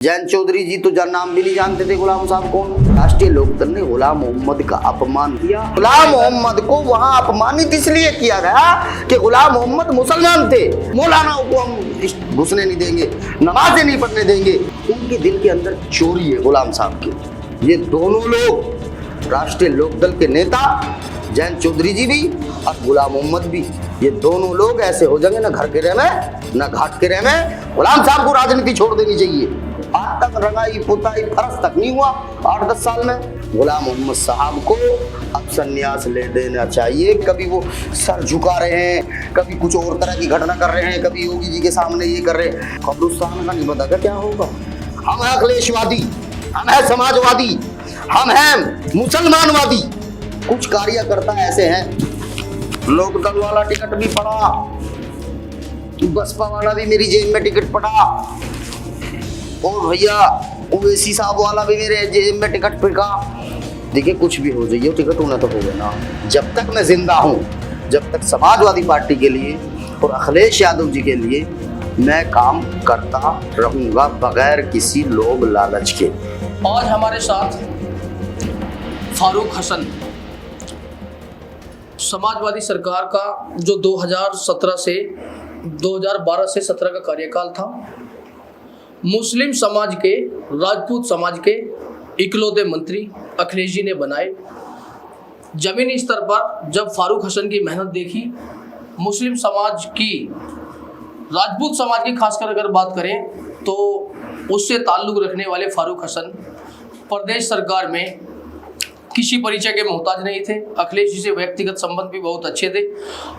जैन चौधरी जी तो नाम भी नहीं जानते थे गुलाम साहब कौन। राष्ट्रीय लोकदल ने गुलाम मोहम्मद का अपमान किया। गुलाम मोहम्मद को वहां अपमानित इसलिए किया गया कि गुलाम मोहम्मद मुसलमान थे। मौलाना को हम घुसने नहीं देंगे, नमाजें नहीं पढ़ने देंगे। उनके दिल के अंदर चोरी है गुलाम साहब की। ये दोनों लोग राष्ट्रीय लोकदल के नेता जैन चौधरी जी भी और गुलाम मोहम्मद भी, ये दोनों लोग ऐसे हो जाएंगे ना घर के रह में ना घाट के रह में। गुलाम साहब को राजनीति छोड़ देनी चाहिए। आज तक रंगाई पुताई फर्ज तक नहीं हुआ 8-10 साल में। गुलाम मोहम्मद साहब को अब संन्यास ले देना चाहिए। कभी वो सर झुका रहे हैं, कभी कुछ और तरह की घटना कर रहे हैं, कभी योगी जी के सामने ये कर रहे हैं। कब्रिस्तान का नहीं पता क्या होगा। हम हैं अखिलेशवादी, हम हैं समाजवादी, हम हैं मुसलमानवादी। कुछ कार्यकर्ता ऐसे हैं, लोकदल वाला टिकट भी पड़ा, बसपा वाला भी मेरी जेब में टिकट पड़ा, और भैया ओवैसी साहब वाला भी मेरे जेब में टिकट फेंका। देखिए कुछ भी हो जाइए, टिकट होना तो हो गया ना। जब तक मैं जिंदा हूँ, जब तक समाजवादी पार्टी के लिए और अखिलेश यादव जी के लिए मैं काम करता रहूंगा बगैर किसी लोभ लालच के। आज हमारे साथ फारूक हसन, समाजवादी सरकार का जो 2012 से 17 का कार्यकाल था, मुस्लिम समाज के, राजपूत समाज के इकलौते मंत्री अखिलेश जी ने बनाए। जमीनी स्तर पर जब फारूक हसन की मेहनत देखी, मुस्लिम समाज की, राजपूत समाज की खासकर अगर बात करें तो उससे ताल्लुक़ रखने वाले फारूक हसन प्रदेश सरकार में किसी परिचय के मोहताज नहीं थे। अखिलेश जी से व्यक्तिगत संबंध भी बहुत अच्छे थे।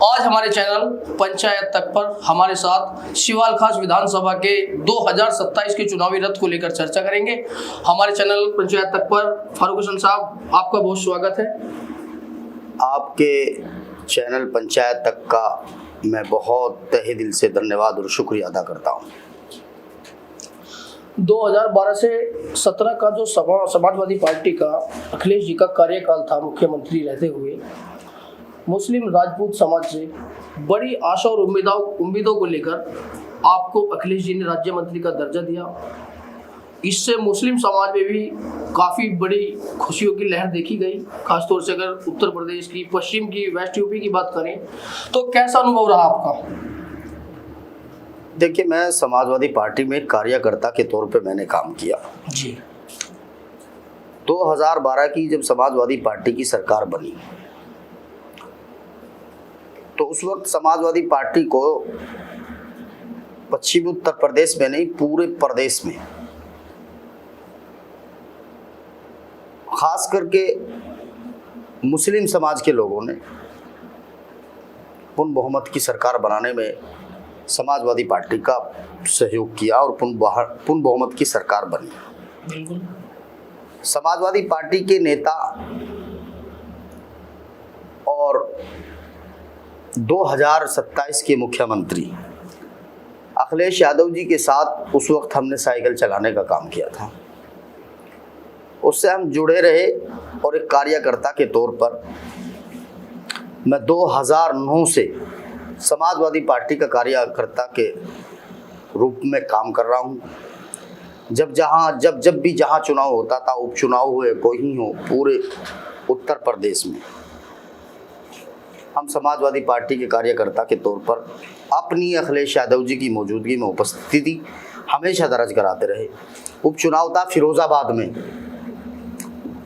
आज हमारे चैनल पंचायत तक पर हमारे साथ सिवाल खास विधानसभा के 2027 के चुनावी रथ को लेकर चर्चा करेंगे। हमारे चैनल पंचायत तक पर फारूक हसन साहब, आपका बहुत स्वागत है। आपके चैनल पंचायत तक का मैं बहुत तहे दिल से धन्यवाद और शुक्रिया अदा करता हूँ। 2012 से 17 का जो समाजवादी पार्टी का अखिलेश जी का कार्यकाल था मुख्यमंत्री रहते हुए, मुस्लिम राजपूत समाज से बड़ी आशा और उम्मीदों को लेकर आपको अखिलेश जी ने राज्य मंत्री का दर्जा दिया। इससे मुस्लिम समाज में भी काफ़ी बड़ी खुशियों की लहर देखी गई। खासतौर से अगर उत्तर प्रदेश की, पश्चिम की, वेस्ट यूपी की बात करें तो कैसा अनुभव रहा आपका? देखिए, मैं समाजवादी पार्टी में कार्यकर्ता के तौर पे मैंने काम किया जी। 2012 की जब समाजवादी पार्टी की सरकार बनी तो उस वक्त समाजवादी पार्टी को पश्चिमी उत्तर प्रदेश में नहीं, पूरे प्रदेश में, खास करके मुस्लिम समाज के लोगों ने पुन बहुमत की सरकार बनाने में समाजवादी पार्टी का सहयोग किया और पुन बहुमत की सरकार बनी। बिल्कुल। समाजवादी पार्टी के नेता और 2027 के मुख्यमंत्री अखिलेश यादव जी के साथ उस वक्त हमने साइकिल चलाने का काम किया था। उससे हम जुड़े रहे और एक कार्यकर्ता के तौर पर मैं 2009 से समाजवादी पार्टी का कार्यकर्ता के रूप में काम कर रहा हूँ। जब भी जहाँ चुनाव होता था, उपचुनाव हुए कोई ही हो, पूरे उत्तर प्रदेश में हम समाजवादी पार्टी के कार्यकर्ता के तौर पर अपनी अखिलेश यादव जी की मौजूदगी में उपस्थिति हमेशा दर्ज कराते रहे। उपचुनाव था फिरोजाबाद में,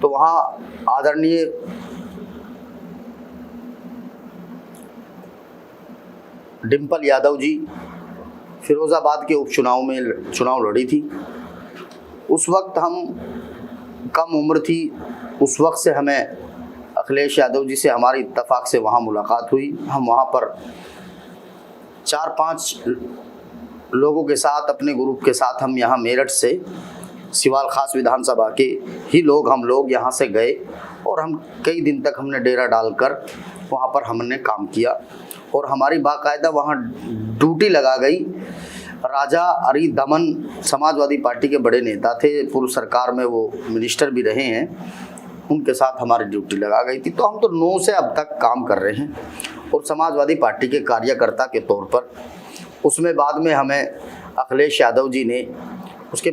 तो वहाँ आदरणीय डिम्पल यादव जी फिरोज़ाबाद के उपचुनाव में चुनाव लड़ी थी। उस वक्त हम कम उम्र थी, उस वक्त से हमें अखिलेश यादव जी से हमारी इत्तेफाक से वहाँ मुलाकात हुई। हम वहाँ पर 4-5 लोगों के साथ, अपने ग्रुप के साथ, हम यहाँ मेरठ से सिवाल खास विधानसभा के ही हम लोग यहाँ से गए और हम कई दिन तक हमने डेरा डालकर वहाँ पर हमने काम किया और हमारी बाकायदा वहाँ ड्यूटी लगा गई। राजा अरी दमन समाजवादी पार्टी के बड़े नेता थे, पूर्व सरकार में वो मिनिस्टर भी रहे हैं, उनके साथ हमारी ड्यूटी लगा गई थी। तो हम तो 9 से अब तक काम कर रहे हैं और समाजवादी पार्टी के कार्यकर्ता के तौर पर। उसमें बाद में हमें अखिलेश यादव जी ने उसके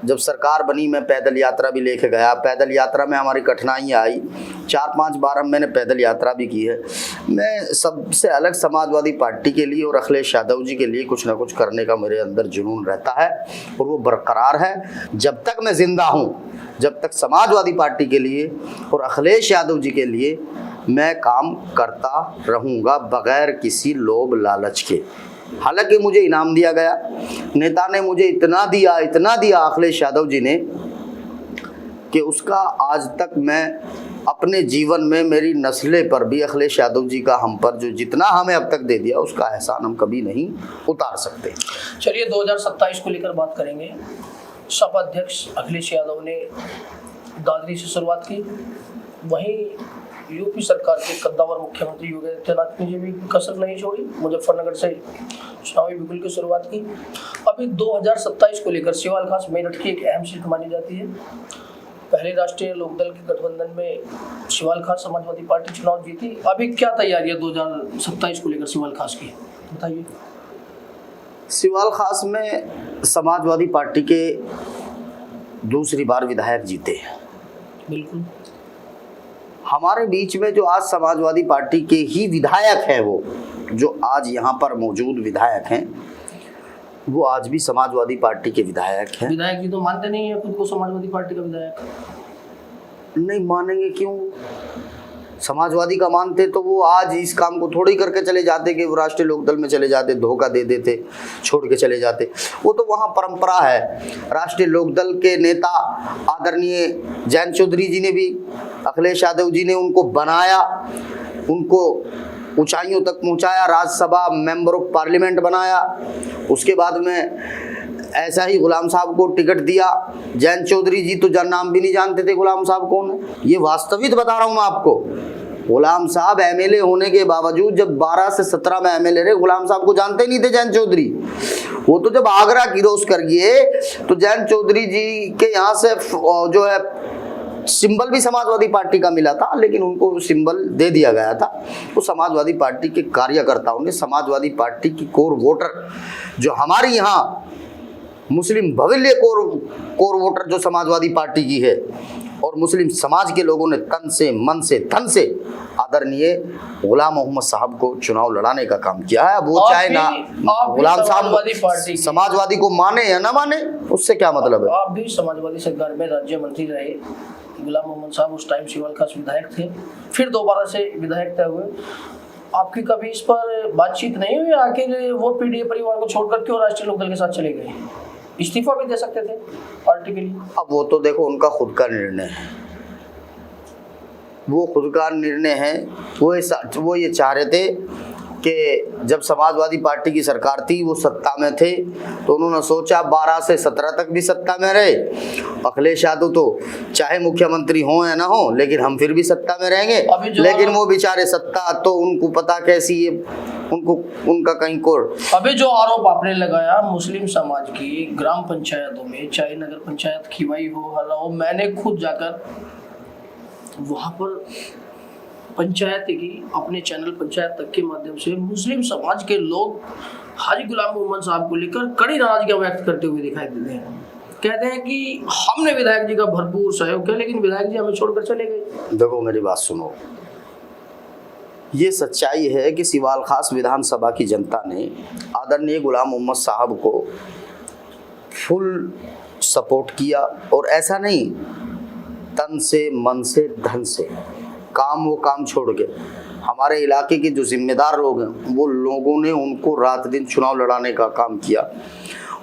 जब सरकार बनी मैं पैदल यात्रा भी लेके गया। पैदल यात्रा में हमारी कठिनाइयाँ आई, 4-5 बार मैंने पैदल यात्रा भी की है। मैं सबसे अलग समाजवादी पार्टी के लिए और अखिलेश यादव जी के लिए कुछ ना कुछ करने का मेरे अंदर जुनून रहता है और वो बरकरार है। जब तक मैं ज़िंदा हूँ, जब तक समाजवादी पार्टी के लिए और अखिलेश यादव जी के लिए मैं काम करता रहूँगा बग़ैर किसी लोभ लालच के। हालांकि मुझे इनाम दिया गया, नेता ने मुझे इतना दिया अखिलेश यादव जी ने कि उसका आज तक मैं अपने जीवन में मेरी नस्लें पर भी अखिलेश यादव जी का हम पर जो जितना हमें अब तक दे दिया उसका एहसान हम कभी नहीं उतार सकते। चलिए 2027 को लेकर बात करेंगे। सपा अध्यक्ष अखिलेश यादव ने दादरी से शुरुआत की, वहीं यूपी सरकार के कद्दावर मुख्यमंत्री योगी आदित्यनाथ ने भी कसर नहीं छोड़ी, मुजफ्फरनगर से चुनावी बिगुल की शुरुआत की। अभी 2027 को लेकर सिवाल खास मेरठ की एक अहम सीट मानी जाती है। पहले राष्ट्रीय लोकदल के गठबंधन में सिवाल खास समाजवादी पार्टी चुनाव जीती। अभी क्या तैयारी है 2027 को लेकर सिवाल खास की, बताइए। सिवाल खास में समाजवादी पार्टी के दूसरी बार विधायक जीते हैं। बिल्कुल। हमारे बीच में जो आज समाजवादी पार्टी के ही विधायक हैं, वो जो आज यहाँ पर मौजूद विधायक हैं, वो आज भी समाजवादी पार्टी के विधायक हैं। विधायक जी तो मानते नहीं है खुद को समाजवादी पार्टी का विधायक। नहीं मानेंगे क्यों? समाजवादी का मानते तो वो आज इस काम को थोड़ी करके चले जाते कि वो राष्ट्रीय लोकदल में चले जाते, धोखा दे देते, छोड़ के चले जाते। वो तो वहाँ परंपरा है। राष्ट्रीय लोकदल के नेता आदरणीय जयंत चौधरी जी ने भी, अखिलेश यादव जी ने उनको बनाया, उनको ऊंचाइयों तक पहुंचाया, राज्यसभा मेंबर ऑफ पार्लियामेंट बनाया। उसके बाद में ऐसा ही गुलाम साहब को टिकट दिया। जयंत चौधरी जी तो नाम भी नहीं जानते थे गुलाम साहब कौन है। ये वास्तविक बता रहा हूँ मैं आपको। गुलाम साहब एमएलए होने के बावजूद जब 12 से 17 में एमएलए रहे, गुलाम साहब को जानते नहीं थे जयंत चौधरी। वो तो जब आगरा गिरोज कर गए तो जयंत चौधरी जी के यहाँ से जो है सिंबल भी समाजवादी पार्टी का मिला था, लेकिन उनको सिंबल दे दिया गया था। वो समाजवादी पार्टी के कार्यकर्ताओं ने, समाजवादी पार्टी की कोर वोटर जो हमारी यहाँ मुस्लिम भविल्य कोर वोटर जो समाजवादी पार्टी की है, और मुस्लिम समाज के लोगों ने तन से, मन से, धन से आदरणीय गुलाम मोहम्मद साहब को चुनाव लड़ाने का काम किया है। अब वो चाहे ना गुलाम साहब समाजवादी को माने या ना माने, उससे क्या मतलब है। आप भी समाजवादी सरकार में राज्य मंत्री रहे। गुलाम मोहम्मद साहब उस टाइम सिवाल खास विधायक थे, फिर दोबारा से विधायक तय हुए। आपकी कभी इस पर बातचीत नहीं हुई? आखिर वो पीडीए परिवार को छोड़कर क्यों राष्ट्रीय लोकदल के साथ चले गए? इस्तीफा भी दे सकते थे पार्टी के लिए। अब वो तो देखो उनका खुद का निर्णय है, वो खुद का निर्णय है। वो ये चाह रहे थे कि जब समाजवादी पार्टी की सरकार थी, वो सत्ता में थे, तो उन्होंने सोचा 12 से 17 तक भी सत्ता में रहे। अखिलेश यादव तो चाहे मुख्यमंत्री हो या ना हो, लेकिन हम फिर भी सत्ता में रहेंगे। लेकिन वो बेचारे सत्ता तो उनको पता कैसी है, उनको उनका कहीं कोर। अभी जो आरोप आपने लगाया मुस्लिम समाज की ग्राम पंचायतों में, चाहे नगर पंचायत खिवाई हो, हल्ला हो, मैंने खुद जाकर वहाँ पर पंचायत की अपने चैनल पंचायत तक के माध्यम से मुस्लिम समाज के लोग हाजी गुलाम मोहम्मद साहब को लेकर कड़ी नाराजगी व्यक्त करते हुए दिखाई देते हैं। कहते हैं कि हमने विधायक जी का भरपूर सहयोग किया, लेकिन विधायक जी हमें छोड़कर चले गए। देखो मेरी बात सुनो, ये सच्चाई है कि सिवाल खास विधानसभा की जनता ने आदरणीय गुलाम मोहम्मद साहब को फुल सपोर्ट किया, और ऐसा नहीं तन से, मन से, धन से, वो काम छोड़ के हमारे इलाके के जो जिम्मेदार लोग हैं वो लोगों ने उनको रात दिन चुनाव लड़ाने का काम किया।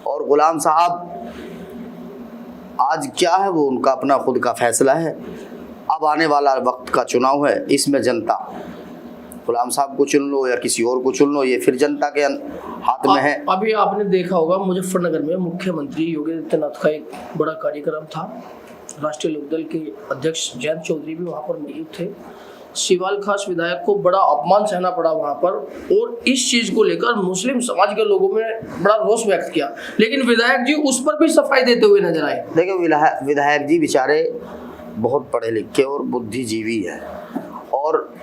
और गुलाम साहब आज क्या है, वो उनका अपना खुद का फैसला है। अब आने वाला वक्त का चुनाव है, इसमें जनता गुलाम साहब को चुन लो या किसी और को चुन लो, ये फिर जनता के हाथ में है। अभी आपने देखा होगा मुजफ्फरनगर में मुख्यमंत्री योगी आदित्यनाथ का एक बड़ा कार्यक्रम था। राष्ट्रीय लोकदल के अध्यक्ष जयंत चौधरी भी वहां पर मौजूद थे। सिवाल खास विधायक को बड़ा अपमान सहना पड़ा वहां पर, और इस चीज को लेकर मुस्लिम समाज के लोगों में बड़ा रोष व्यक्त किया, लेकिन विधायक जी उस पर भी सफाई देते हुए नजर आए। देखिए विधायक जी बेचारे बहुत पढ़े लिखे और बुद्धिजीवी है, और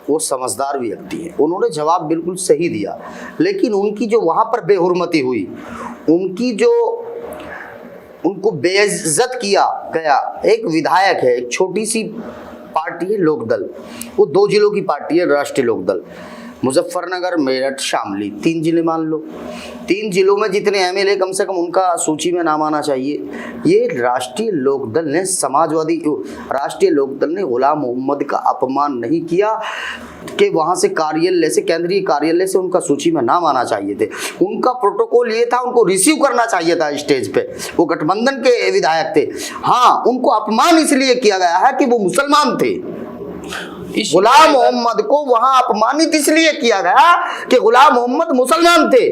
वो समझदार व्यक्ति है। उन्होंने जवाब बिल्कुल सही दिया, लेकिन उनकी जो वहाँ पर बेहुरमती हुई, उनकी जो उनको बेइज्जत किया गया। एक विधायक है, एक छोटी सी पार्टी है लोकदल, वो 2 जिलों की पार्टी है राष्ट्रीय लोकदल, मुजफ्फरनगर, मेरठ, शामली, 3 जिले मान लो। 3 जिलों में जितने एमएलए कम से कम उनका सूची में नाम आना चाहिए। ये राष्ट्रीय लोकदल ने गुलाम मोहम्मद का अपमान नहीं किया कि वहां से कार्यालय से, केंद्रीय कार्यालय से उनका सूची में नाम आना चाहिए थे। उनका प्रोटोकॉल ये था, उनको रिसीव करना चाहिए था स्टेज पे। वो गठबंधन के विधायक थे। हाँ, उनको अपमान इसलिए किया गया है कि वो मुसलमान थे। गुलाम मोहम्मद को वहां अपमानित इसलिए किया गया कि गुलाम मोहम्मद मुसलमान थे।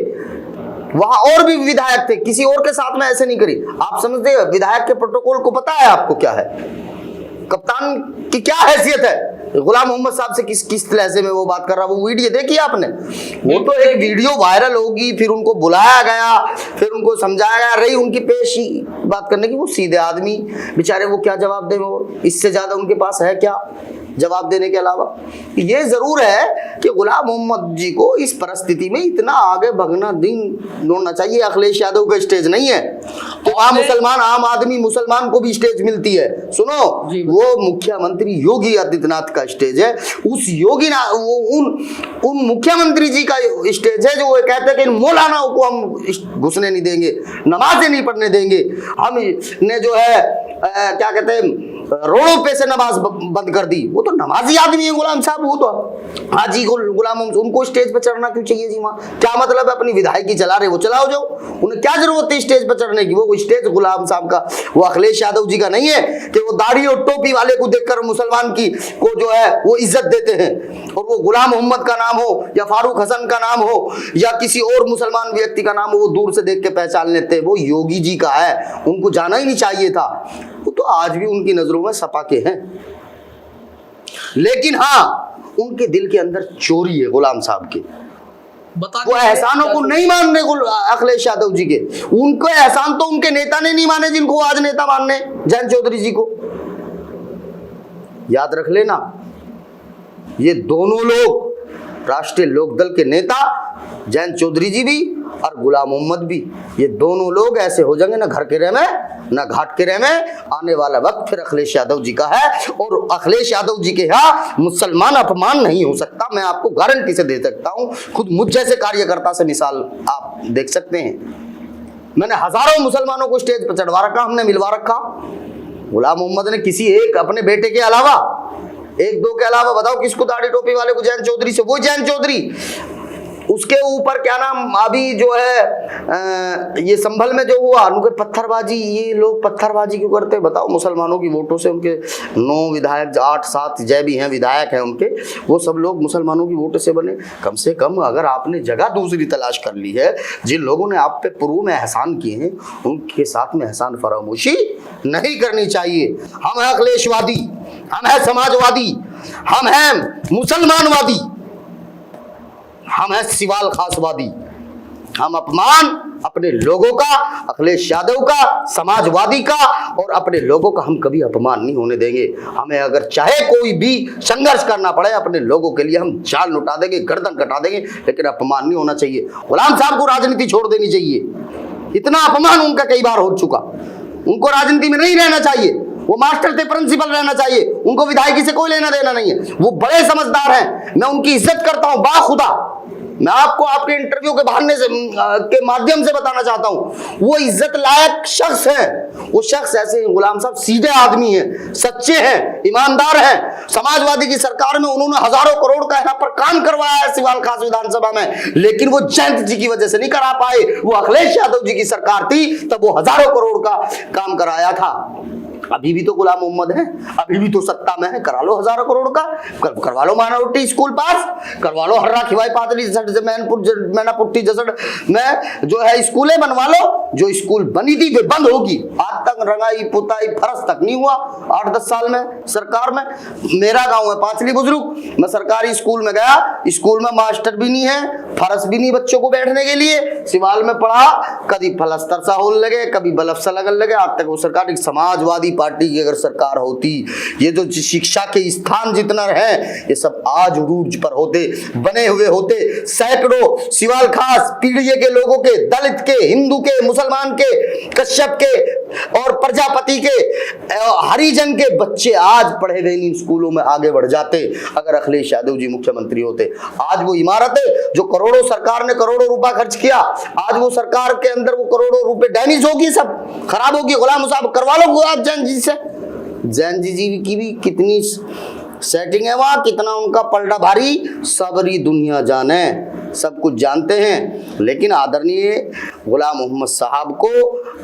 वहां और भी विधायक थे, किसी और के साथ में ऐसे नहीं करी। आप समझते हैं विधायक के प्रोटोकॉल को पता है आपको क्या है? कप्तान की क्या हैसियत है? गुलाम मोहम्मद साहब से किस लहजे में वो बात कर रहा है, वो वीडियो देखी आपने? वो तो एक वीडियो वायरल होगी, फिर उनको बुलाया गया, फिर उनको समझाया गया, रही उनकी पेशी बात करने की। वो सीधे आदमी बेचारे, वो क्या जवाब दें? वो इससे ज्यादा उनके पास है क्या जवाब देने के अलावा? ये जरूर है कि गुलाम मोहम्मद जी को इस परिस्थिति में इतना आगे भगना दिन दौड़ना चाहिए। अखिलेश यादव का स्टेज नहीं है तो आम मुसलमान, आम आदमी मुसलमान को भी स्टेज मिलती है। सुनो, वो मुख्यमंत्री योगी आदित्यनाथ का स्टेज है। उस योगी ना वो उन मुख्यमंत्री जी का स्टेज है जो वो कहते हैं कि मौलानाओं को हम घुसने नहीं देंगे, नमाजें नहीं पढ़ने देंगे, हम ने जो है क्या कहते हैं रोडों पे से नमाज बंद कर दी। वो तो नमाजी आदमी है गुलाम साहब। वो तो हाजी गुलाम, उनको स्टेज पे चढ़ना क्यों चाहिए जी? वहाँ क्या मतलब है? अपनी विधायकी चला रहे, वो चलाओ जाओ, उन्हें क्या जरूरत है स्टेज पे चढ़ने की? वो स्टेज गुलाम साहब का, वो अखिलेश यादव जी का नहीं है कि वो दाढ़ी और टोपी वाले को देखकर मुसलमान की को जो है वो इज्जत देते हैं। और वो गुलाम मोहम्मद का नाम हो या फारूक हसन का नाम हो या किसी और मुसलमान व्यक्ति का नाम हो, वो दूर से देख के पहचान लेते हैं। वो योगी जी का है, उनको जाना ही नहीं चाहिए था। वो तो आज भी उनकी नजरों में सपा के हैं, लेकिन हाँ, उनके दिल के अंदर चोरी है गुलाम साहब के। वो एहसानों को नहीं मान रहे अखिलेश यादव जी के। उनको एहसान तो उनके नेता ने नहीं माने, जिनको आज नेता मानने, जयंत चौधरी जी को। याद रख लेना, ये दोनों लोग राष्ट्रीय लोकदल के नेता, जयंत चौधरी जी भी और गुलाम मोहम्मद भी, ये दोनों लोग ऐसे हो जाएंगे ना घर के रह में ना घाट के रह में। आने वाला वक्त फिर अखिलेश यादव जी का है, और अखिलेश यादव जी के यहाँ मुसलमान अपमान नहीं हो सकता, मैं आपको गारंटी से दे सकता हूँ। खुद मुझ जैसे कार्यकर्ता से मिसाल आप देख सकते हैं। मैंने हजारों मुसलमानों को स्टेज पर चढ़वा रखा, हमने मिलवा रखा। गुलाम मोहम्मद ने किसी एक अपने बेटे के अलावा, 1-2 के अलावा, बताओ किसको दाढ़ी टोपी वाले को? जयंत चौधरी से। वो जयंत चौधरी, उसके ऊपर क्या नाम अभी जो है ये संभल में जो हुआ, उनके पत्थरबाजी, ये लोग पत्थरबाजी क्यों करते हैं बताओ? मुसलमानों की वोटों से उनके 9 विधायक, 8-7 जय भी हैं विधायक हैं उनके, वो सब लोग मुसलमानों की वोटों से बने। कम से कम अगर आपने जगह दूसरी तलाश कर ली है, जिन लोगों ने आप पे पूर्व में एहसान किए हैं, उनके साथ में एहसान फरामोशी नहीं करनी चाहिए। हम हैं अखिलेशवादी, हम हैं समाजवादी, हम हैं मुसलमानवादी, हम हैं सिवाल खासवादी। हम अपमान अपने लोगों का, अखिलेश यादव का, समाजवादी का और अपने लोगों का हम कभी अपमान नहीं होने देंगे। हमें अगर चाहे कोई भी संघर्ष करना पड़े अपने लोगों के लिए, हम जान लुटा देंगे, गर्दन कटा देंगे, लेकिन अपमान नहीं होना चाहिए। गुलाम साहब को राजनीति छोड़ देनी चाहिए। इतना अपमान उनका कई बार हो चुका, उनको राजनीति में नहीं रहना चाहिए। वो मास्टर थे, प्रिंसिपल रहना चाहिए, उनको विधायकी से कोई लेना देना नहीं है। वो बड़े समझदार हैं, मैं उनकी इज्जत करता हूं बाखुदा। मैं आपको आपके इंटरव्यू के बहाने से के माध्यम से बताना चाहता हूं, वो इज्जत लायक शख्स है। वो शख्स ऐसे गुलाम साहब सीधे आदमी हैं, सच्चे हैं, ईमानदार हैं। समाजवादी की सरकार में उन्होंने हजारों करोड़ का यहाँ पर काम करवाया है सिवाल खास विधानसभा में, लेकिन वो जयंत जी की वजह से नहीं करा पाए। वो अखिलेश यादव जी की सरकार थी तब वो हजारों करोड़ का काम कराया था। अभी भी तो गुलाम मोहम्मद है, अभी भी तो सत्ता में है, करा लो हजारों करोड़ का, करवा लो माइनॉरिटी स्कूल पास, करवा लो हर्रा खिवाई पातली जसड़ से मैनापुट्टी जसड़ में जो है स्कूलें बनवा लो। जो स्कूल बनी थी वे बंद होगी, आज तक रंगाई पुताई फरस तक नहीं हुआ 8-10 साल में सरकार में। मेरा गांव है पांचली बुजुर्ग, मैं सरकारी स्कूल में गया, स्कूल में मास्टर भी नहीं है, फरस भी नहीं बच्चों को बैठने के लिए। सिवाल में पढ़ा, कभी फलस्तर सा होने लगे, कभी बल्ब सा लगने लगे। आज तक वो सरकार एक समाजवादी पार्टी की अगर सरकार होती, ये जो शिक्षा के स्थान जितना है ये सब आज रूज पर होते, बने हुए होते। सैकड़ों सिवाल खास पीढ़िए के लोगों के, दलित के, हिंदू के, मुसलमान के, कश्यप के और प्रजापति के, हरिजन के बच्चे आज पढ़े गए इन स्कूलों में आगे बढ़ जाते अगर अखिलेश यादव जी मुख्यमंत्री होते। आज वो इमारतें जो करोड़ों सरकार ने करोड़ों रुपया खर्च किया, आज वो सरकार के अंदर वो करोड़ों रुपए डैमेज होगी, सब खराब होगी। गुलाम साहब करवा लो आप जैन जी से। जैन जी की भी कितनी सेटिंग है वहां, कितना उनका पलड़ा भारी, सबरी दुनिया जाने, सब कुछ जानते हैं। लेकिन आदरणीय गुलाम मोहम्मद साहब को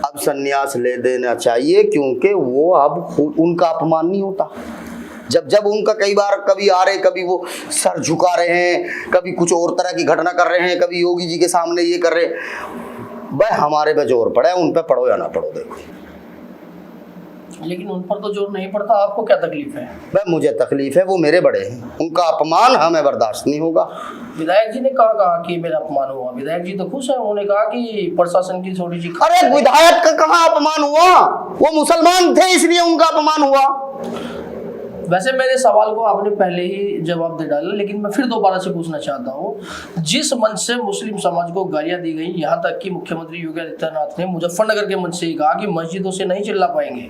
अब संन्यास ले देना चाहिए, क्योंकि वो अब उनका अपमान नहीं होता। जब उनका कई बार कभी आ रहे, कभी वो सर झुका रहे हैं, कभी कुछ और तरह की घटना कर रहे हैं, कभी योगी जी के सामने ये कर रहे हैं, भाई हमारे पे जोर पड़ा है, उन पे पढ़ो या ना पढ़ो। देखो लेकिन उन पर तो जोर नहीं पड़ता, आपको क्या तकलीफ है? भाई मुझे तकलीफ है, वो मेरे बड़े हैं, उनका अपमान हमें बर्दाश्त नहीं होगा। विधायक जी ने कहा कि मेरा अपमान हुआ, विधायक जी तो खुश है, उन्होंने कहा कि प्रशासन की थोड़ी सी। अरे विधायक का कहाँ अपमान हुआ, वो मुसलमान थे इसलिए उनका अपमान हुआ। वैसे मेरे सवाल को आपने पहले ही जवाब दे डाला, लेकिन मैं फिर दोबारा से पूछना चाहता हूँ। जिस मंच से मुस्लिम समाज को गालियां दी गई, यहाँ तक कि मुख्यमंत्री योगी आदित्यनाथ ने मुजफ्फरनगर के मंच से ही कहा कि मस्जिदों से नहीं चिल्ला पाएंगे।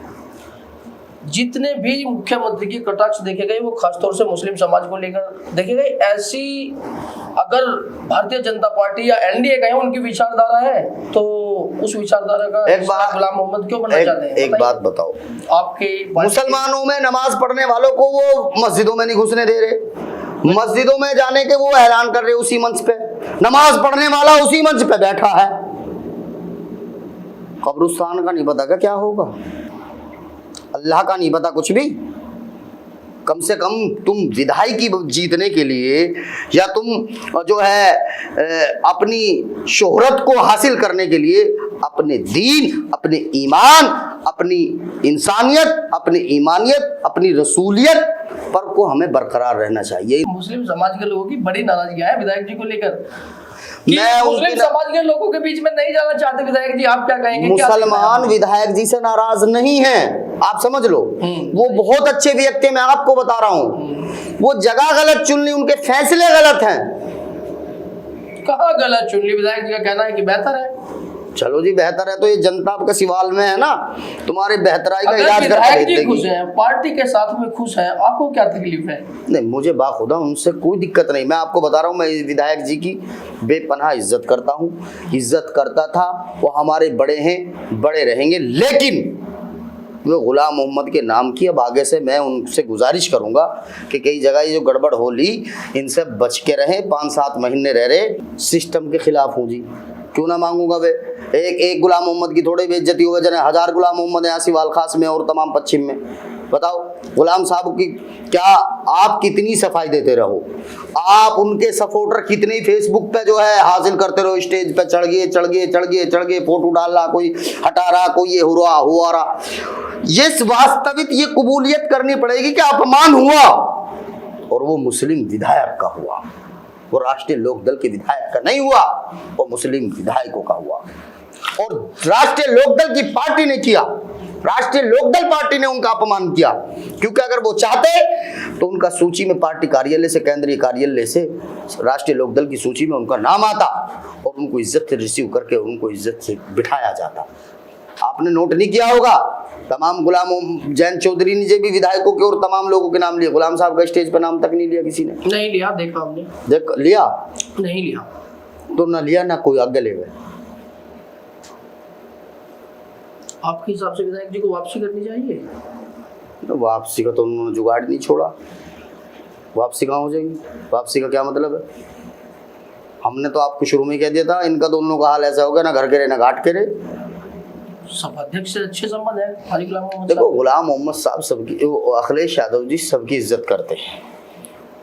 जितने भी मुख्यमंत्री की कटाक्ष देखे गए वो खासतौर से मुस्लिम समाज को लेकर देखे गए। ऐसी अगर भारतीय जनता पार्टी या एनडीए का उनकी विचारधारा है तो उस विचारधारा का एक बात गुलाम मोहम्मद क्यों बनना चाहते हैं? एक बात बताओ, आपके मुसलमानों में नमाज पढ़ने वालों को वो मस्जिदों में नहीं घुसने दे रहे, मस्जिदों में जाने के वो ऐलान कर रहे उसी मंच पे, नमाज पढ़ने वाला उसी मंच पे बैठा है। कब्रिस्तान का नहीं पता क्या होगा, अल्लाह का नहीं पता कुछ भी। कम से कम तुम विधायकी जीतने के लिए या तुम जो है अपनी शोहरत को हासिल करने के लिए अपने दीन, अपने ईमान, अपनी इंसानियत, अपनी ईमानियत, अपनी रसूलियत पर को हमें बरकरार रहना चाहिए। मुस्लिम समाज के लोगों की बड़ी नाराजगी है विधायक जी को लेकर। मैं मुस्लिम समाज के लोगों के बीच में नहीं जाना चाहते विधायक जी, आप क्या कहेंगे? मुसलमान विधायक जी से नाराज नहीं है, आप समझ लो। वो बहुत अच्छे व्यक्ति, मैं आपको बता रहा हूँ। वो जगह गलत चुन ली, उनके फैसले गलत हैं। कहाँ गलत चुन ली? विधायक जी का कहना है कि बेहतर है। चलो जी बेहतर है तो ये जनता आपके सवाल में है ना, तुम्हारे बेहतराई का इलाज विधायक जी खुश हैं, पार्टी के साथ में खुश हैं, आपको क्या तकलीफ है? नहीं, मुझे बाखुदा उनसे कोई दिक्कत नहीं। मैं आपको बता रहा हूँ, मैं विधायक जी की बेपनाह इज्जत करता हूँ, इज्जत करता था। वो हमारे बड़े हैं, बड़े रहेंगे। लेकिन वो गुलाम मोहम्मद के नाम की अब आगे से मैं उनसे गुजारिश करूंगा कि कई जगह ये जो गड़बड़ हो ली, इनसे बच के रहें। 5-7 महीने रह रहे, सिस्टम के खिलाफ हूँ जी, क्यों ना मांगूंगा वे। एक गुलाम मोहम्मद की थोड़ी बेइज्जती होगा, जने 1000 गुलाम मोहम्मद है सिवाल खास में और तमाम पश्चिम में। बताओ गुलाम साहब की क्या आप कितनी सफाई देते रहो, आप उनके सपोर्टर कितने फेसबुक पे जो है हासिल करते रहो, स्टेज पे चढ़ गए फोटो डाल रहा, कोई हटा रहा, कोई ये हुआ रहा। ये वास्तविक ये कबूलियत करनी पड़ेगी कि अपमान हुआ, और वो मुस्लिम विधायक का हुआ, वो राष्ट्रीय लोकदल के विधायक का नहीं हुआ, वो मुस्लिम विधायकों का हुआ। और राष्ट्रीय लोकदल की पार्टी ने किया, राष्ट्रीय लोकदल पार्टी ने उनका अपमान किया। क्योंकि अगर वो चाहते तो उनका सूची में पार्टी कार्यालय से, केंद्रीय कार्यालय से राष्ट्रीय लोकदल की सूची में उनका नाम आता और उनको इज्जत से रिसीव करके उनको इज्जत से बिठाया जाता। आपने नोट नहीं किया होगा, तमाम गुलाम जैन चौधरी ने भी विधायकों के और तमाम लोगों के नाम लिए, गुलाम साहब का स्टेज पर नाम तक नहीं लिया किसी ने। नहीं लिया, देखा हमने। देख लिया? नहीं लिया। तो ना लिया ना कोई आगे ले गए। आपके हिसाब से विधायक जी को वापसी करनी चाहिए? तो वापसी का तो उन्होंने जुगाड़ नहीं छोड़ा, वापसी कहाँ हो जाएगी? वापसी का क्या मतलब है? हमने तो आपको शुरू में कह दिया था, इनका दोनों का हाल ऐसा हो गया, ना घर के रहे ना घाट के रहे। सभाध्यक्ष से अच्छे संबंध है हाजी गुलाम मोहम्मद। देखो गुलाम मोहम्मद साहब सबकी, अखिलेश यादव जी सबकी इज्जत करते हैं,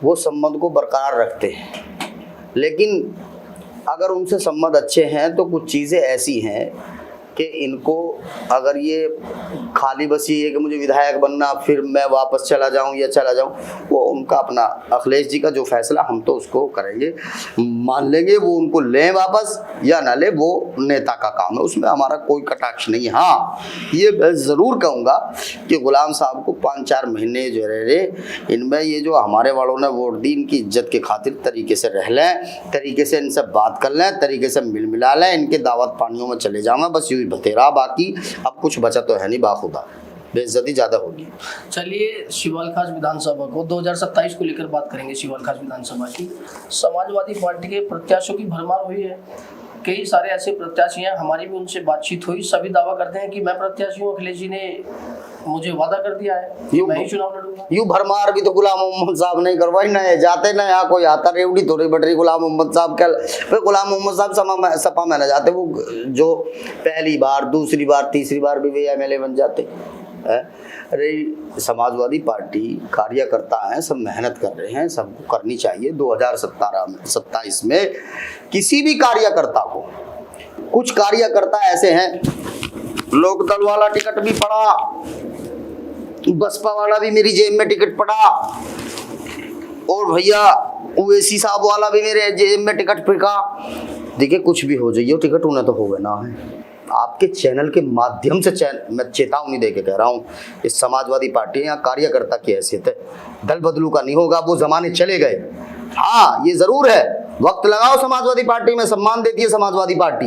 वो संबंध को बरकरार रखते हैं। लेकिन अगर उनसे संबंध अच्छे हैं तो कुछ चीज़ें ऐसी हैं कि इनको अगर ये खाली बस ये है कि मुझे विधायक बनना फिर मैं वापस चला जाऊं या चला जाऊं, वो उनका अपना, अखिलेश जी का जो फैसला हम तो उसको करेंगे, मान लेंगे। वो उनको लें वापस या ना ले, वो नेता का काम है, उसमें हमारा कोई कटाक्ष नहीं है। हाँ, ये मैं ज़रूर कहूँगा कि गुलाम साहब को 5-4 महीने जो रहे, इनमें ये जो हमारे वालों ने वोट दी, इनकी इज्जत के खातिर तरीके से रह लें, तरीके से इनसे बात कर लें, तरीके से मिल मिला लें, इनके दावत पानियों में चले जाऊँगा, बस यूँ ही बतेरा। बाकी अब कुछ बचा तो है नहीं, बाखुदा बेइज्जती ज़्यादा होगी। चलिए, शिवालखास विधानसभा को 2027 को लेकर बात करेंगे। शिवालखास विधानसभा की समाजवादी पार्टी के प्रत्याशियों की भरमार हुई है। कई सारे ऐसे प्रत्याशी हैं, हमारी भी उनसे बातचीत हुई, सभी दावा करते हैं कि मैं प्रत्याशी हूँ, अखिलेश जी ने मुझे वादा कर दिया है कि मैं ही चुनाव लड़ूंगा। यूँ भरमार भी तो गुलाम मोहम्मद साहब नहीं करवाई ना, जाते ना यहाँ कोई आता रेवड़ी थोड़ी बटरी गुलाम मोहम्मद साहब क्या, गुलाम मोहम्मद साहब सपा में न जाते, वो जो पहली बार, दूसरी बार, तीसरी बार भी वे MLA बन जाते। अरे समाजवादी पार्टी कार्यकर्ता हैं, सब मेहनत कर रहे हैं, सबको करनी चाहिए। 2027 में किसी भी कार्यकर्ता को, कुछ कार्यकर्ता ऐसे हैं, लोकदल वाला टिकट भी पड़ा, बसपा वाला भी मेरी जेब में टिकट पड़ा, और भैया ओवैसी साहब वाला भी मेरे जेब में टिकट फेंका। देखिए, कुछ भी हो जाइए, टिकट उन्हें तो होगा ना है। आपके चैनल के माध्यम से मैं चेतावनी दे के कह रहा हूँ, इस समाजवादी पार्टी या कार्यकर्ता की हैसियत है, दल बदलू का नहीं होगा, वो जमाने चले गए। हाँ, ये जरूर है, वक्त लगाओ समाजवादी पार्टी में, सम्मान देती है समाजवादी पार्टी।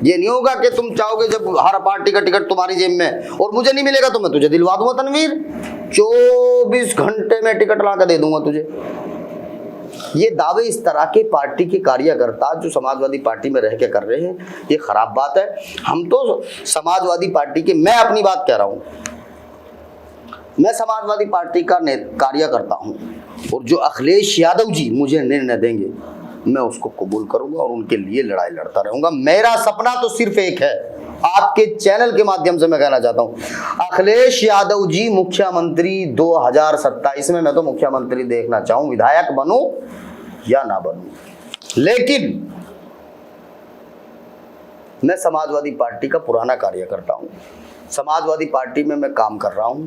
ये नहीं होगा कि तुम चाहोगे जब हर पार्टी का टिकट तुम्हारी जेब में और मुझे नहीं मिलेगा तो मैं तुझे दिलवा दूंगा तनवीर, 24 घंटे में टिकट ला कर दे दूंगा तुझे। ये दावे इस तरह के पार्टी के कार्यकर्ता जो समाजवादी पार्टी में रह के कर रहे हैं, ये खराब बात है। हम तो समाजवादी पार्टी के, मैं अपनी बात कह रहा हूं, मैं समाजवादी पार्टी का कार्यकर्ता हूं, और जो अखिलेश यादव जी मुझे निर्णय देंगे मैं उसको कबूल करूंगा और उनके लिए लड़ाई लड़ता रहूंगा। मेरा सपना तो सिर्फ एक है, आपके चैनल के माध्यम से मैं कहना चाहता हूं, अखिलेश यादव जी मुख्यमंत्री 2027 में, मैं तो मुख्यमंत्री देखना चाहूं, विधायक बनूं या ना बनूं। लेकिन मैं समाजवादी पार्टी का पुराना कार्यकर्ता हूं, समाजवादी पार्टी में मैं काम कर रहा हूं,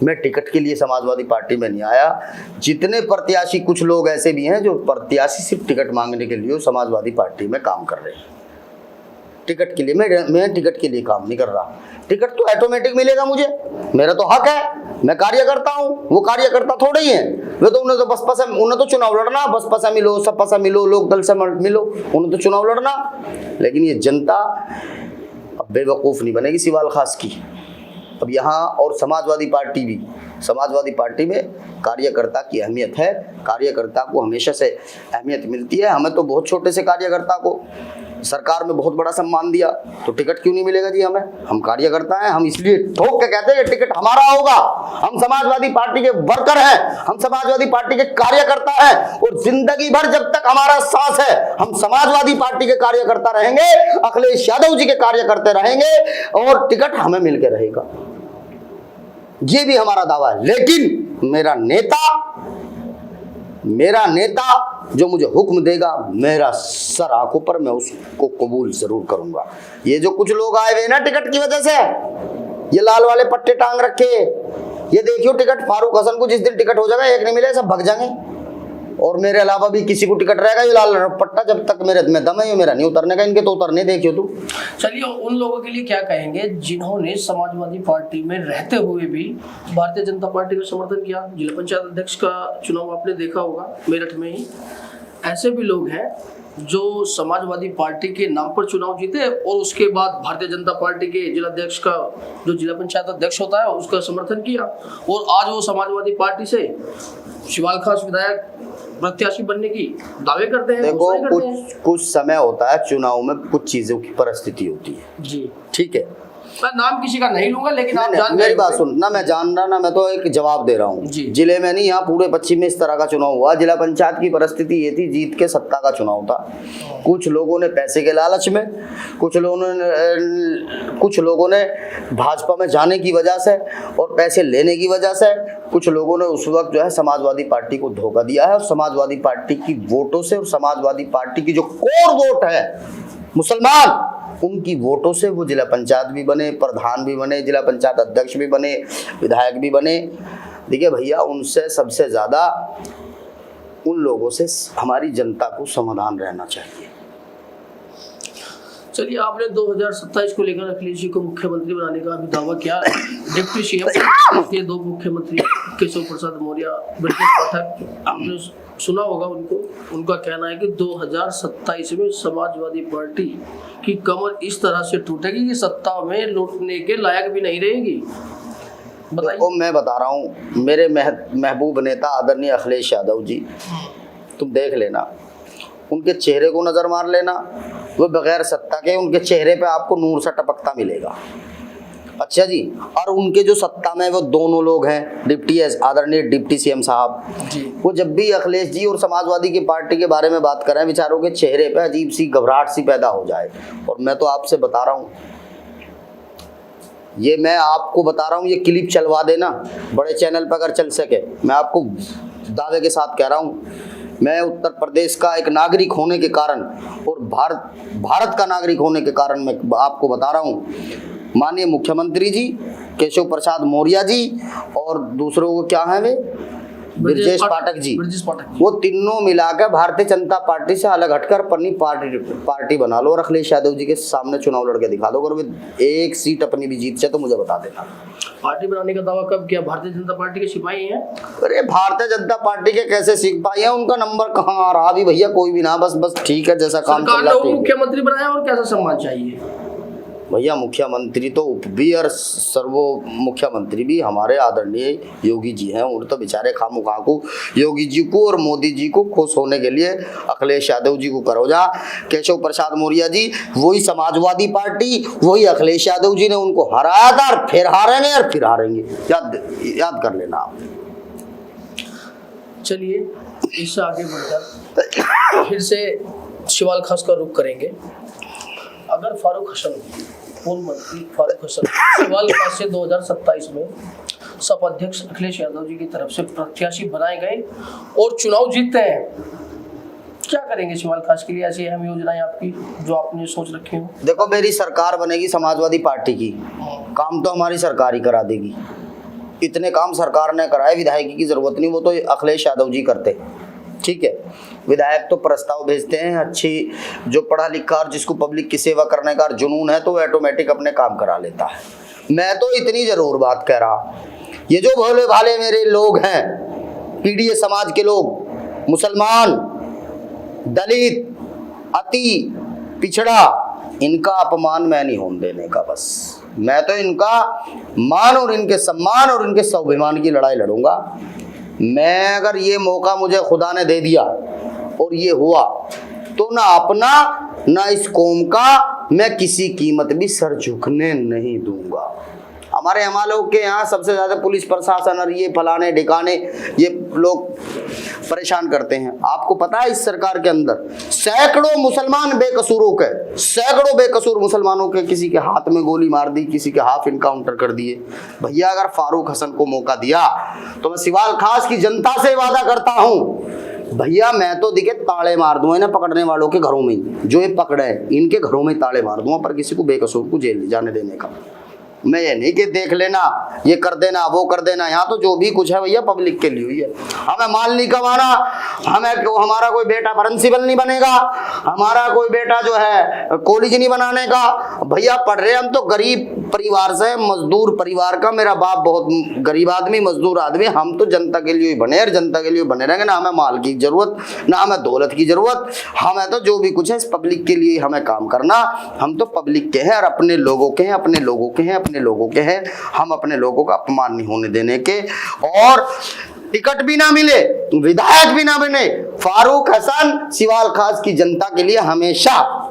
मैं टिकट के लिए समाजवादी पार्टी में नहीं आया। जितने प्रत्याशी, कुछ लोग ऐसे भी हैं जो प्रत्याशी सिर्फ टिकट मांगने के लिए समाजवादी पार्टी में काम कर रहे हैं। टिकट के लिए मैं टिकट के लिए काम नहीं कर रहा, टिकट तो ऑटोमेटिक मिलेगा मुझे, मेरा तो हक है, मैं कार्यकर्ता हूँ, वो कार्यकर्ता थोड़े ही हैं। वे तो उन्हें तो बसपा से, उन्हें तो चुनाव लड़ना, बसपा से मिलो, सपा से मिलो, लोकदल से मिलो, उन्हें तो चुनाव लड़ना। लेकिन ये जनता अब बेवकूफ़ नहीं बनेगी सिवाल खास की। अब यहाँ और समाजवादी पार्टी भी, समाजवादी पार्टी में कार्यकर्ता की अहमियत है, कार्यकर्ता को हमेशा से अहमियत मिलती है। हमें तो बहुत छोटे से कार्यकर्ता को सरकार में बहुत बड़ा सम्मान दिया, तो टिकट क्यों नहीं मिलेगा जी हमें? हम कार्यकर्ता हैं, हम इसलिए ठोक के कहते हैं कि टिकट हमारा होगा। हम समाजवादी पार्टी के वर्कर हैं, हम समाजवादी पार्टी के कार्यकर्ता हैं, और जिंदगी भर जब तक हमारा सांस है हम समाजवादी पार्टी के कार्यकर्ता रहेंगे, अखिलेश यादव जी के कार्यकर्ता रहेंगे, और टिकट हमें मिलकर रहेगा, ये भी हमारा दावा है। लेकिन मेरा नेता जो मुझे हुक्म देगा, मेरा सर आंखों पर, मैं उसको कबूल जरूर करूंगा। ये जो कुछ लोग आए हुए ना टिकट की वजह से, ये लाल वाले पट्टे टांग रखे, ये देखियो टिकट फारूक हसन को जिस दिन टिकट हो जाएगा, एक नहीं मिले, सब भग जाएंगे, और मेरे अलावा भी किसी को टिकट रहेगा, ये लाल पट्टा जब तक मेरे में दम है, ये मेरा नहीं उतरने का, इनके तो उतरने देखियो तू। चलिए, उन लोगों के लिए क्या कहेंगे जिन्होंने समाजवादी पार्टी में रहते हुए भी भारतीय जनता पार्टी का समर्थन किया? जिला पंचायत अध्यक्ष का चुनाव आपने देखा होगा मेरठ में ही, ऐसे भी लोग हैं जो समाजवादी पार्टी के नाम पर चुनाव जीते और उसके बाद भारतीय जनता पार्टी के जिला अध्यक्ष का, जो जिला पंचायत अध्यक्ष होता है, उसका समर्थन किया, और आज वो समाजवादी पार्टी से शिवालखास विधायक प्रत्याशी बनने की दावे करते हैं। देखो, कुछ समय होता है चुनाव में, कुछ चीजों की परिस्थिति होती है जी, ठीक है। मैं नाम किसी का नहीं लूंगा, लेकिन आप जान, मेरी बात सुन ना, मैं जान रहा ना, मैं तो एक जवाब दे रहा हूँ। जिले में नहीं, यहाँ पूरे पश्चिम में इस तरह का चुनाव हुआ। जिला पंचायत की परिस्थिति ये थी, जीत के सत्ता का चुनाव था। कुछ लोगों ने पैसे के लालच में, कुछ लोगों ने भाजपा में जाने की वजह से और पैसे लेने की वजह से, कुछ लोगों ने उस वक्त जो है समाजवादी पार्टी को धोखा दिया है, और समाजवादी पार्टी की वोटों से, और समाजवादी पार्टी की जो कोर वोट है मुसलमान, उनकी वोटों से वो जिला पंचायत भी बने, प्रधान भी बने, जिला पंचायत अध्यक्ष भी बने, विधायक भी बने। देखिए भैया, उनसे सबसे ज़्यादा उन लोगों से हमारी जनता को समाधान रहना चाहिए। चलिए, आपने 2027 को लेकर अखिलेश जी को मुख्यमंत्री बनाने का अभी दावा किया। डिप्टी सीएम के दो मुख्यमंत्री केशव प्रसाद मौर्य, ब्रजेश पाठक, आपने सुना होगा उनका कहना है कि 2027 में समाजवादी पार्टी की कमर इस तरह से टूटेगी कि सत्ता में लौटने के लायक भी नहीं रहेगी। बताइए। मैं बता रहा हूँ, मेरे महबूब नेता आदरणीय अखिलेश यादव जी, तुम देख लेना, उनके चेहरे को नजर मार लेना, वो बगैर सत्ता के उनके चेहरे पे आपको नूर सा टपकता मिलेगा। अच्छा जी, और उनके जो सत्ता में वो दोनों लोग हैं, आदरणीय डिप्टी सीएम साहब जी, वो जब भी अखिलेश जी और समाजवादी की पार्टी के बारे में बात कर रहे हैं, बेचारों के चेहरे पे अजीब सी घबराहट सी पैदा हो जाए। और मैं तो आपसे बता रहा हूँ, ये मैं आपको बता रहा हूँ, ये क्लिप चलवा देना बड़े चैनल पर अगर चल सके। मैं आपको दावे के साथ कह रहा हूँ, मैं उत्तर प्रदेश का एक नागरिक होने के कारण और भारत का नागरिक होने के कारण मैं आपको बता रहा हूँ, माननीय मुख्यमंत्री जी केशव प्रसाद मौर्य जी और दूसरों को क्या है, वे ब्रजेश पाठक जी, वो तीनों मिलाकर भारतीय जनता पार्टी से अलग हटकर अपनी पार्टी बना लो और अखिलेश यादव जी के सामने चुनाव लड़के दिखा दो। अगर वे एक सीट अपनी भी जीत जाए तो मुझे बता देना। पार्टी बनाने का दावा कब किया? भारतीय जनता पार्टी के सिपाही हैं। अरे भारतीय जनता पार्टी के कैसे सिपाही हैं? उनका नंबर कहाँ आ रहा अभी भैया, कोई भी ना, बस ठीक है, जैसा काम चल रहा है। मुख्यमंत्री बनाया और कैसा सम्मान चाहिए भैया? मुख्यमंत्री तो भी और सर्वो मुख्यमंत्री भी हमारे आदरणीय योगी जी हैं। उन्हें तो बेचारे खामुखा को योगी जी को और मोदी जी को खुश होने के लिए अखिलेश यादव जी को करो जा। केशव प्रसाद मौर्य जी वही समाजवादी पार्टी, वही अखिलेश यादव जी ने उनको हराया था और फिर हारेंगे और फिर हारेंगे, याद कर लेना आप। चलिए, इससे आगे बढ़कर फिर से सवाल खास का रुख करेंगे। अगर फारूक हसन, पूर्व मंत्री फारूक हसन सवाल खास से 2027 में सपा अध्यक्ष अखिलेश यादव जी की तरफ से प्रत्याशी बनाए गए और चुनाव जीतते हैं, क्या करेंगे सवाल खास के लिए? ऐसी अहम योजनाएं आपकी जो आपने सोच रखी हो? देखो, मेरी सरकार बनेगी समाजवादी पार्टी की, काम तो हमारी सरकार ही करा देगी। इतने काम सरकार ने कराए, विधायकी की जरूरत नहीं, वो तो अखिलेश यादव जी करते। ठीक है, विधायक तो प्रस्ताव भेजते हैं, अच्छी जो पढ़ा लिखा और जिसको पब्लिक की सेवा करने का जुनून है तो वो ऑटोमेटिक अपने काम करा लेता है। मैं तो इतनी जरूर बात कह रहा, ये जो भोले भाले मेरे लोग हैं, पीडीए समाज के लोग, मुसलमान, दलित, अति पिछड़ा, इनका अपमान मैं नहीं होने देने का। बस मैं तो इनका मान और इनके सम्मान और इनके स्वाभिमान की लड़ाई लड़ूंगा। मैं अगर ये मौका मुझे खुदा ने दे दिया और ये हुआ तो ना अपना ना इस कौम का मैं किसी कीमत भी सर झुकने नहीं दूंगा। हमारे लोग के यहाँ सबसे ज्यादा पुलिस प्रशासन और ये फलाने ठिकाने ये लोग परेशान करते हैं। आपको पता है इस सरकार के अंदर सैकड़ों मुसलमान बेकसूरों के, सैकड़ों बेकसूर मुसलमानों के किसी के हाथ में गोली मार दी, किसी के हाफ इनकाउंटर कर दिए। भैया अगर फारूक हसन को मौका दिया तो मैं सिवाल खास की जनता से वादा करता हूँ, भैया मैं तो दिखे ताले मार दूंगा इन्हें पकड़ने वालों के घरों में, जो ये पकड़े इनके घरों में ताले मार दूंगा, पर किसी को बेकसूर को जेल जाने देने का मैं ये नहीं कि देख लेना ये कर देना वो कर देना। यहाँ तो जो भी कुछ है भैया पब्लिक के लिए हुई है। हमें माल नहीं कमाना, हमारा कोई बेटा प्रिंसिपल नहीं बनेगा, हमारा कोई बेटा जो है कॉलेज नहीं बनाने का। भैया पढ़ रहे हम तो गरीब परिवार से, मजदूर परिवार का, मेरा बाप बहुत गरीब आदमी, मजदूर आदमी। हम तो जनता के लिए बने और जनता के लिए बने रहेंगे। ना हमें माल की जरूरत, ना हमें दौलत की जरूरत, हमें तो जो भी कुछ है इस पब्लिक के लिए हमें काम करना। हम तो पब्लिक के हैं और अपने लोगों के हैं, अपने लोगों के हैं, अपने लोगों के हैं। हम अपने लोगों का अपमान नहीं होने देने के। और टिकट भी ना मिले, विधायक भी ना बने, फारूक हसन सिवाल खास की जनता के लिए हमेशा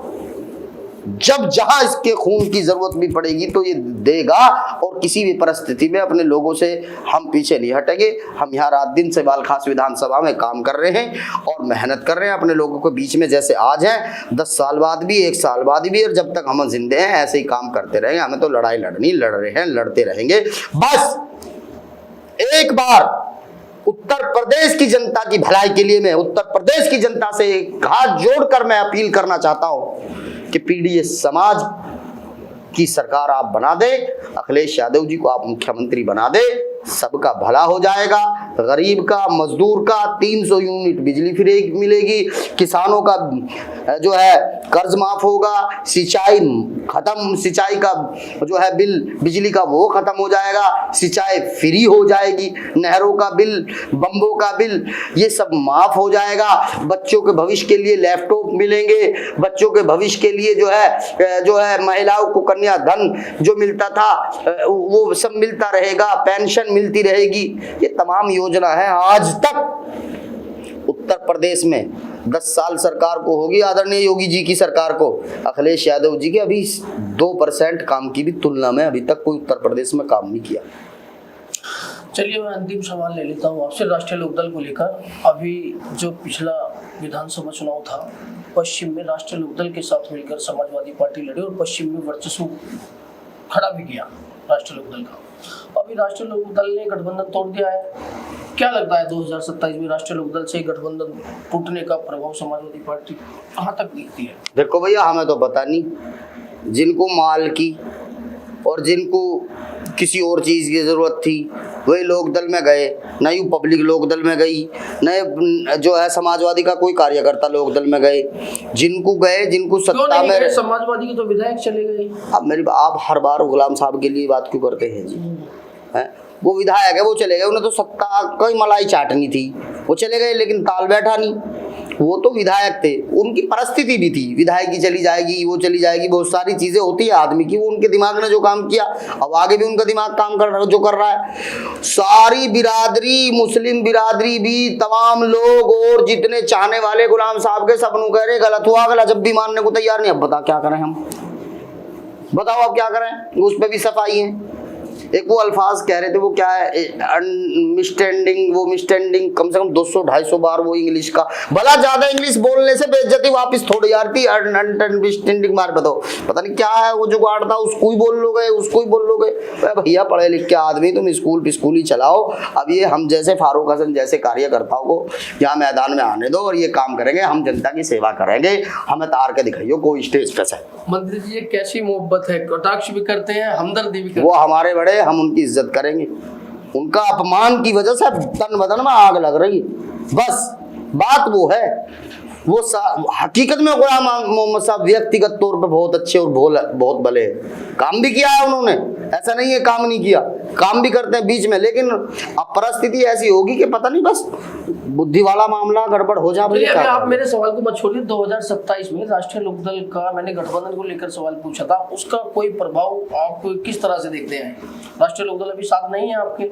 जब जहां इसके खून की जरूरत भी पड़ेगी तो ये देगा। और किसी भी परिस्थिति में अपने लोगों से हम पीछे नहीं हटेंगे। हम यहाँ रात दिन सिवाल खास विधानसभा में काम कर रहे हैं और मेहनत कर रहे हैं अपने लोगों के बीच में। जैसे आज है 10 साल बाद भी, 1 साल बाद भी, और जब तक हम जिंदे हैं ऐसे ही काम करते रहेंगे। हमें तो लड़ाई लड़नी, लड़ रहे हैं, लड़ते रहेंगे। बस एक बार उत्तर प्रदेश की जनता की भलाई के लिए मैं उत्तर प्रदेश की जनता से हाथ जोड़कर मैं अपील करना चाहता हूं कि पीडीए समाज की सरकार आप बना दे, अखिलेश यादव जी को आप मुख्यमंत्री बना दे, सबका भला हो जाएगा। गरीब का, मजदूर का 300 यूनिट बिजली फ्री मिलेगी, किसानों का जो है कर्ज माफ होगा, सिंचाई खत्म, सिंचाई का जो है बिल बिजली का वो खत्म हो जाएगा, सिंचाई फ्री हो जाएगी, नहरों का बिल, बम्बों का बिल ये सब माफ हो जाएगा। बच्चों के भविष्य के लिए लैपटॉप मिलेंगे, बच्चों के भविष्य के लिए जो है महिलाओं को कन्या धन जो मिलता था वो सब मिलता रहेगा, पेंशन मिलती रहेगी। ये तमाम योजना है। आज तक उत्तर प्रदेश में 10 साल सरकार को होगी, आदरणीय योगी जी की सरकार को, अखिलेश यादव जी के अभी 2% काम की भी तुलना में अभी तक कोई उत्तर प्रदेश में काम नहीं किया। चलिए मैं अंतिम सवाल ले लेता हूँ आपसे राष्ट्रीय लोकदल को लेकर। अभी जो पिछला विधानसभा चुनाव था, पश्चिम में राष्ट्रीय लोकदल के साथ मिलकर समाजवादी पार्टी लड़ी और पश्चिम में वर्चस्व खड़ा भी किया राष्ट्रीय लोकदल का। अभी राष्ट्रीय लोकदल ने गठबंधन तोड़ दिया है। क्या लगता है 2027 में राष्ट्रीय लोकदल से गठबंधन टूटने का प्रभाव समाजवादी पार्टी कहाँ तक दिखती है? देखो भैया, हमें तो पता नहीं, जिनको माल की और जिनको किसी और चीज़ की ज़रूरत थी वही लोकदल में गए, नई पब्लिक लोकदल में गई, नए जो है समाजवादी का कोई कार्यकर्ता लोकदल में गए, जिनको गए, जिनको सत्ता में समाजवादी के तो विधायक चले गए। अब आप हर बार गुलाम साहब के लिए बात क्यों करते हैं जी? हैं वो विधायक है, वो चले गए, उन्हें तो सत्ता कोई मलाई चाटनी थी, वो चले गए, लेकिन ताल बैठा नहीं। वो तो विधायक थे, उनकी परिस्थिति भी थी, विधायक की चली जाएगी, वो चली जाएगी, बहुत सारी चीजें होती है आदमी की। वो उनके दिमाग ने जो काम किया, अब आगे भी उनका दिमाग काम कर रहा है। सारी बिरादरी, मुस्लिम बिरादरी भी, तमाम लोग और जितने चाहने वाले गुलाम साहब के, सब कह रहे गलत हुआ, गलत, जब भी मानने को तैयार नहीं। अब बता क्या करें हम, बताओ अब क्या करें? उस पर भी सफाई है। एक वो अल्फाज कह रहे थे, वो क्या है, मिसस्टैंडिंग, वो मिसस्टैंडिंग कम से कम 200-250 बार वो इंग्लिश का, भला ज्यादा इंग्लिश बोलने से बेइज्जती वापस थोड़ी आती है। मिसस्टैंडिंग मार बताओ, पता नहीं क्या है वो जुगाड़ था, उसको ही बोल लोगे, उसको ही बोल लोगे। भैया पढ़े लिख के आदमी, तुम स्कूल ही चलाओ। अब ये हम जैसे फारूक हसन जैसे कार्यकर्ताओं को यहाँ मैदान में आने दो और ये काम करेंगे, हम जनता की सेवा करेंगे, हमें तार के दिखाइयो कोई स्टेज पे से। मंत्री जी ये कैसी मोहब्बत है, कटाक्ष भी करते हैं, हमदर्दी भी करते हैं। वो हमारे बड़े, हम उनकी इज्जत करेंगे। उनका अपमान की वजह से तन बदन में आग लग रही है, बस बात वो है। वो हकीकत में गुलाम मोहम्मद साहब व्यक्तिगत तौर पे बहुत अच्छे और बहुत भले हैं। काम भी किया है उन्होंने, ऐसा नहीं है काम नहीं किया, काम भी करते हैं बीच में, लेकिन अब परिस्थिति ऐसी होगी कि पता नहीं, बस बुद्धि वाला मामला गड़बड़ हो जाए। आप मेरे सवाल को मत छोड़िए। 2027 में राष्ट्रीय लोकदल का मैंने गठबंधन को लेकर सवाल पूछा था, उसका कोई प्रभाव आप किस तरह से देखते हैं? राष्ट्रीय लोकदल अभी साथ नहीं है आपके,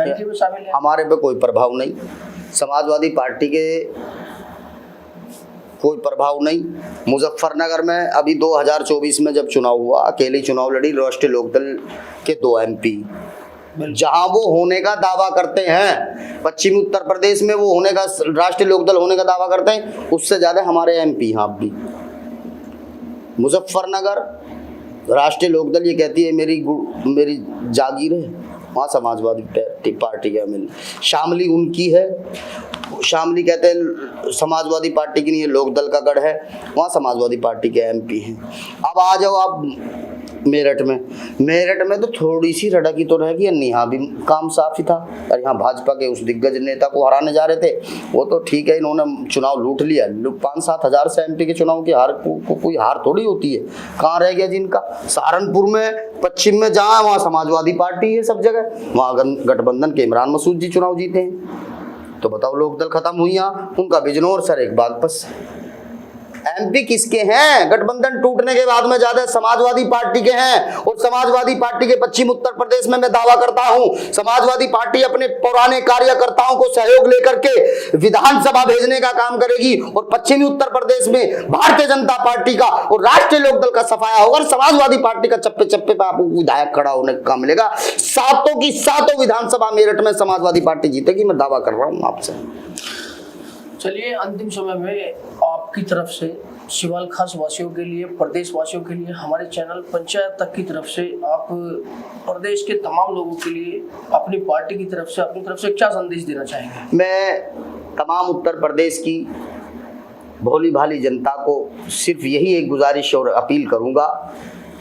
एनडीए में शामिल है। हमारे पे कोई प्रभाव नहीं, समाजवादी पार्टी के कोई प्रभाव नहीं। मुजफ्फरनगर में अभी 2024 में जब चुनाव हुआ, अकेले चुनाव लड़ी राष्ट्रीय लोकदल के 2 MP, जहां वो होने का दावा करते हैं, पश्चिमी उत्तर प्रदेश में वो होने का, राष्ट्रीय लोकदल होने का दावा करते हैं, उससे ज्यादा हमारे MP यहाँ भी। मुजफ्फरनगर राष्ट्रीय लोकदल ये कहती है मेरी जागीर है, वहाँ समाजवादी पार्टी का मिल। शामली उनकी है, शामली कहते हैं समाजवादी पार्टी की नहीं है, लोकदल का गढ़ है, वहाँ समाजवादी पार्टी के MP हैं। अब आ जाओ आप मेरठ में तो थोड़ी सी रड़की तो रहेगी, यहाँ भी काम साफ ही था। और यहाँ भाजपा के उस दिग्गज नेता को हराने जा रहे थे, वो तो ठीक है, इन्होंने चुनाव लूट लिया। 5-7 हज़ार से MP के चुनाव की हार को कोई हार थोड़ी होती है। कहाँ रह गया जिनका? सहारनपुर में, पश्चिम में जहाँ, वहाँ समाजवादी पार्टी है सब जगह, वहाँ गठबंधन के इमरान मसूद जी चुनाव जीते हैं। तो बताओ लोकदल खत्म हुई, यहाँ उनका बिजनौर सर एक बागपत। MP किसके हैं? गठबंधन टूटने के बाद में ज्यादा समाजवादी पार्टी के हैं। और समाजवादी पार्टी के पश्चिम उत्तर प्रदेश में मैं दावा करता हूं, समाजवादी पार्टी अपने पुराने कार्यकर्ताओं को सहयोग लेकर के विधानसभा भेजने का काम करेगी और पश्चिमी उत्तर प्रदेश में भारतीय जनता पार्टी का और राष्ट्रीय लोकदल का सफाया होगा। समाजवादी पार्टी का चप्पे चप्पे पे आपको विधायक खड़ा होने का मिलेगा। 7 की 7 विधानसभा मेरठ में समाजवादी पार्टी जीतेगी, मैं दावा कर रहा हूं आपसे। चलिए अंतिम समय में आपकी तरफ से सिवाल खास वासियों के लिए, प्रदेश वासियों के लिए, हमारे चैनल पंचायत तक की तरफ से आप प्रदेश के तमाम लोगों के लिए अपनी पार्टी की तरफ से, अपनी तरफ से क्या संदेश देना चाहेंगे? मैं तमाम उत्तर प्रदेश की भोली भाली जनता को सिर्फ यही एक गुजारिश और अपील करूंगा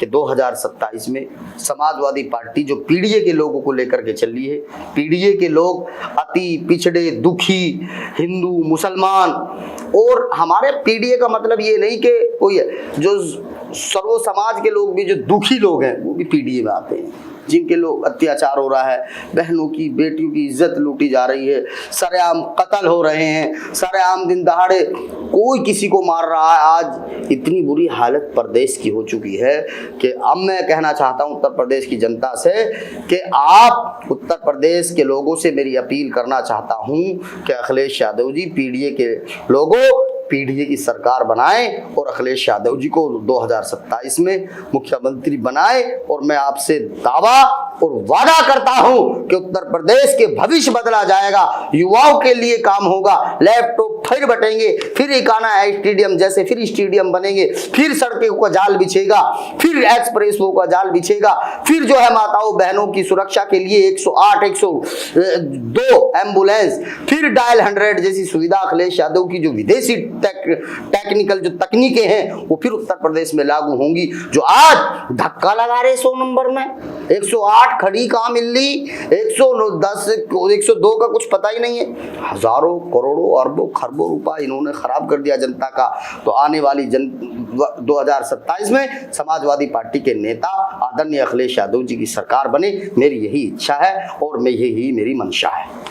कि 2027 में समाजवादी पार्टी जो पीडीए के लोगों को लेकर के चल रही है, पीडीए के लोग अति पिछड़े, दुखी, हिंदू, मुसलमान, और हमारे पीडीए का मतलब ये नहीं कि कोई जो सर्व समाज के लोग भी, जो दुखी लोग हैं वो भी पीडीए में आते हैं, जिनके लोग अत्याचार हो रहा है, बहनों की, बेटियों की इज्जत लूटी जा रही है, सरेआम कत्ल हो रहे हैं, सरेआम दिन दहाड़े कोई किसी को मार रहा है। आज इतनी बुरी हालत प्रदेश की हो चुकी है कि अब मैं कहना चाहता हूं उत्तर प्रदेश की जनता से कि आप, उत्तर प्रदेश के लोगों से मेरी अपील करना चाहता हूं कि अखिलेश यादव जी, पीडीए के लोगों, पीडीए की सरकार बनाएं और अखिलेश यादव जी को 2027 में मुख्यमंत्री बनाएं। और मैं आपसे दावा और वादा करता हूं कि उत्तर प्रदेश के भविष्य बदला जाएगा, युवाओं के लिए काम होगा, लैपटॉप फिर बटेंगे, फिर इकाना स्टेडियम जैसे फिर स्टेडियम बनेंगे, फिर सड़कों का जाल बिछेगा, फिर एक्सप्रेसों का जाल बिछेगा, फिर जो है माताओं बहनों की सुरक्षा के लिए 108, 102 एम्बुलेंस, फिर डायल 100 जैसी सुविधा अखिलेश यादव की जो विदेशी टेक्निकल जो तकनीकें हैं वो फिर उत्तर प्रदेश में लागू होंगी। जो आज धक्का लगा रहे 100 नंबर में, 108 खड़ी कहाँ मिल रही, 110, 102 का कुछ पता ही नहीं है। हजारों, करोड़ों, अरबों, खरबों रुपया इन्होंने खराब कर दिया जनता का। तो आने वाली 2027 में समाजवादी पार्टी के नेता आदरणीय अखिलेश यादव जी की सरकार बने, मेरी यही इच्छा है और यही मेरी मंशा है।